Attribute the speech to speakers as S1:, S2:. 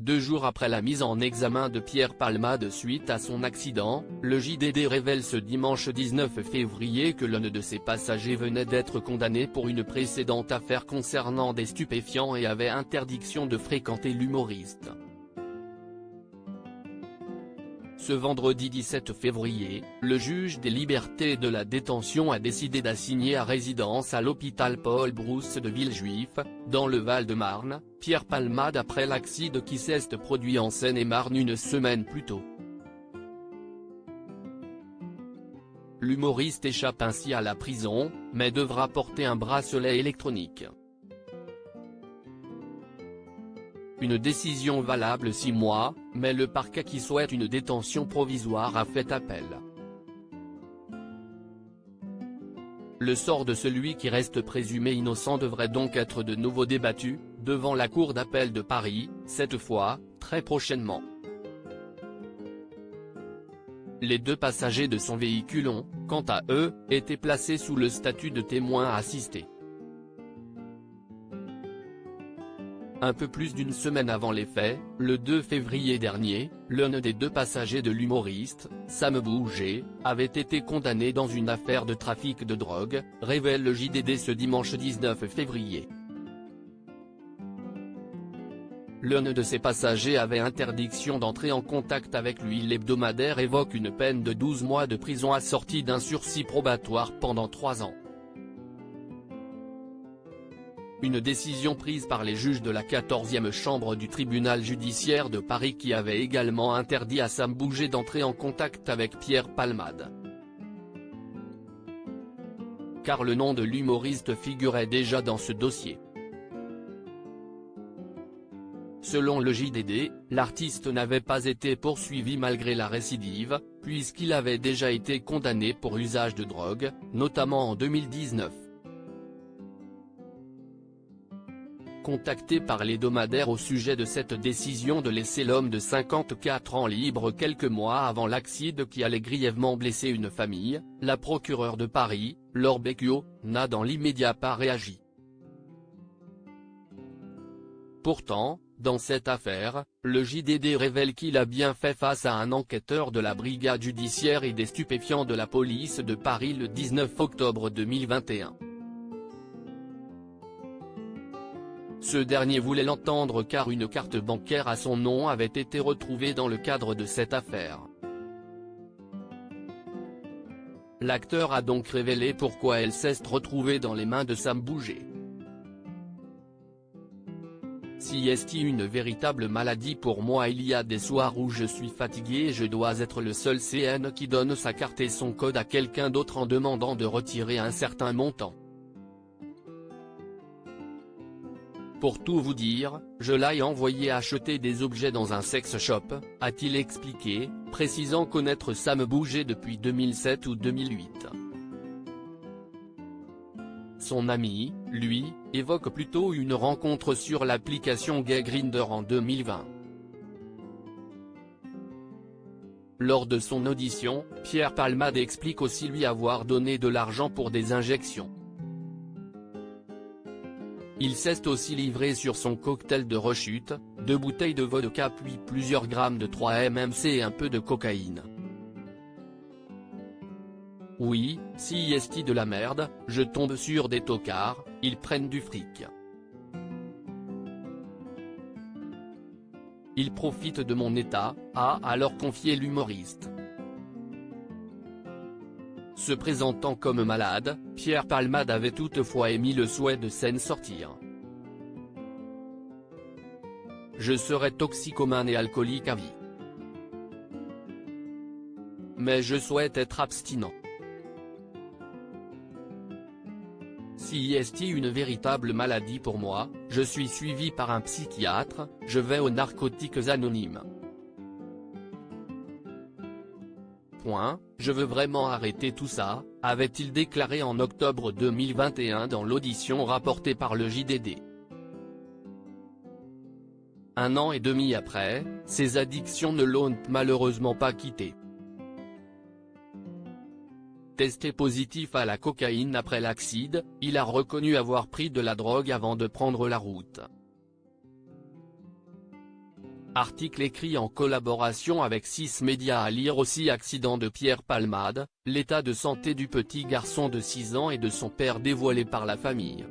S1: 2 jours après la mise en examen de Pierre Palmade suite à son accident, le JDD révèle ce dimanche 19 février que l'un de ses passagers venait d'être condamné pour une précédente affaire concernant des stupéfiants et avait interdiction de fréquenter l'humoriste. Ce vendredi 17 février, le juge des libertés et de la détention a décidé d'assigner à résidence à l'hôpital Paul Brousse de Villejuif, dans le Val-de-Marne, Pierre Palmade après l'accident qui s'est produit en Seine-et-Marne une semaine plus tôt. L'humoriste échappe ainsi à la prison, mais devra porter un bracelet électronique. Une décision valable 6 mois, mais le parquet qui souhaite une détention provisoire a fait appel. Le sort de celui qui reste présumé innocent devrait donc être de nouveau débattu, devant la Cour d'appel de Paris, cette fois, très prochainement. Les 2 passagers de son véhicule ont, quant à eux, été placés sous le statut de témoins assistés. Un peu plus d'une semaine avant les faits, le 2 février dernier, l'un des 2 passagers de l'humoriste, Sam Bouget, avait été condamné dans une affaire de trafic de drogue, révèle le JDD ce dimanche 19 février. L'un de ses passagers avait interdiction d'entrer en contact avec lui. L'hebdomadaire évoque une peine de 12 mois de prison assortie d'un sursis probatoire pendant 3 ans. Une décision prise par les juges de la 14e chambre du tribunal judiciaire de Paris qui avait également interdit à Sam Bouget d'entrer en contact avec Pierre Palmade. Car le nom de l'humoriste figurait déjà dans ce dossier. Selon le JDD, l'artiste n'avait pas été poursuivi malgré la récidive, puisqu'il avait déjà été condamné pour usage de drogue, notamment en 2019. Contacté par l'hebdomadaire au sujet de cette décision de laisser l'homme de 54 ans libre quelques mois avant l'accident qui allait grièvement blesser une famille, la procureure de Paris, Laure Becchio, n'a dans l'immédiat pas réagi. Pourtant, dans cette affaire, le JDD révèle qu'il a bien fait face à un enquêteur de la brigade judiciaire et des stupéfiants de la police de Paris le 19 octobre 2021. Ce dernier voulait l'entendre car une carte bancaire à son nom avait été retrouvée dans le cadre de cette affaire. L'acteur a donc révélé pourquoi elle s'est retrouvée dans les mains de Sam Bouget. Si est une véritable maladie pour moi, il y a des soirs où je suis fatigué et je dois être le seul CN qui donne sa carte et son code à quelqu'un d'autre en demandant de retirer un certain montant. Pour tout vous dire, je l'ai envoyé acheter des objets dans un sex shop, a-t-il expliqué, précisant connaître Sam Bouget depuis 2007 ou 2008. Son ami, lui, évoque plutôt une rencontre sur l'application gay Grindr en 2020. Lors de son audition, Pierre Palmade explique aussi lui avoir donné de l'argent pour des injections. Il s'est aussi livré sur son cocktail de rechute, 2 bouteilles de vodka puis plusieurs grammes de 3-MMC et un peu de cocaïne. Oui, si est de la merde, je tombe sur des tocards, ils prennent du fric. Ils profitent de mon état, a alors confié l'humoriste. Se présentant comme malade, Pierre Palmade avait toutefois émis le souhait de s'en sortir. Je serai toxicomane et alcoolique à vie. Mais je souhaite être abstinent. Si est une véritable maladie pour moi, je suis suivi par un psychiatre, je vais aux narcotiques anonymes. Je veux vraiment arrêter tout ça, avait-il déclaré en octobre 2021 dans l'audition rapportée par le JDD. 1 an et demi après, ses addictions ne l'ont malheureusement pas quitté. Testé positif à la cocaïne après l'accident, il a reconnu avoir pris de la drogue avant de prendre la route. Article écrit en collaboration avec 6 médias à lire aussi. Accident de Pierre Palmade, l'état de santé du petit garçon de 6 ans et de son père dévoilé par la famille.